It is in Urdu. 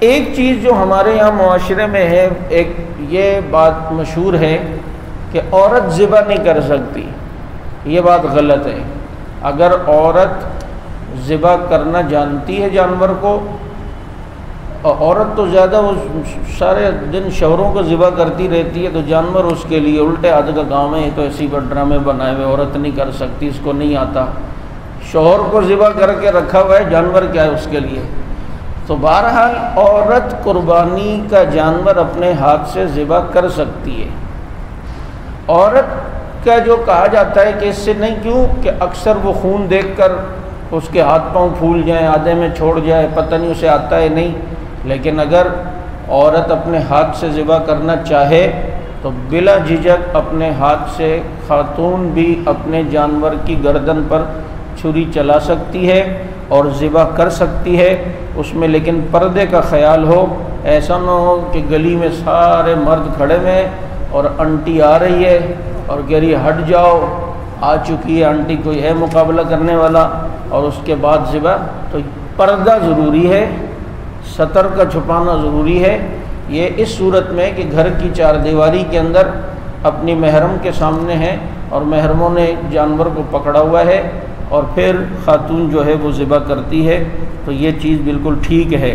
ایک چیز جو ہمارے یہاں معاشرے میں ہے، ایک یہ بات مشہور ہے کہ عورت ذبح نہیں کر سکتی، یہ بات غلط ہے۔ اگر عورت ذبح کرنا جانتی ہے جانور کو، اور عورت تو زیادہ وہ سارے دن شوہروں کو ذبح کرتی رہتی ہے، تو جانور اس کے لیے الٹے ہاتھ کا کام ہے، یہ تو ایسی بڑے ڈرامے بنائے ہوئے، عورت نہیں کر سکتی، اس کو نہیں آتا۔ شوہر کو ذبح کر کے رکھا ہوا ہے، جانور کیا ہے اس کے لیے؟ تو بہرحال عورت قربانی کا جانور اپنے ہاتھ سے ذبح کر سکتی ہے۔ عورت کا جو کہا جاتا ہے کہ اس سے نہیں، کیوں کہ اکثر وہ خون دیکھ کر اس کے ہاتھ پاؤں پھول جائیں، آدھے میں چھوڑ جائے، پتہ نہیں اسے آتا ہے نہیں۔ لیکن اگر عورت اپنے ہاتھ سے ذبح کرنا چاہے تو بلا جھجک اپنے ہاتھ سے خاتون بھی اپنے جانور کی گردن پر چھری چلا سکتی ہے اور ذبح کر سکتی ہے، اس میں لیکن پردے کا خیال ہو۔ ایسا نہ ہو کہ گلی میں سارے مرد کھڑے ہوئے اور آنٹی آ رہی ہے اور کہہ رہی ہے ہٹ جاؤ، آ چکی ہے آنٹی، کوئی ہے مقابلہ کرنے والا، اور اس کے بعد ذبح۔ تو پردہ ضروری ہے، سطر کا چھپانا ضروری ہے۔ یہ اس صورت میں کہ گھر کی چار دیواری کے اندر اپنی محرم کے سامنے ہے اور محرموں نے جانور کو پکڑا ہوا ہے اور پھر خاتون جو ہے وہ ذبح کرتی ہے، تو یہ چیز بالکل ٹھیک ہے۔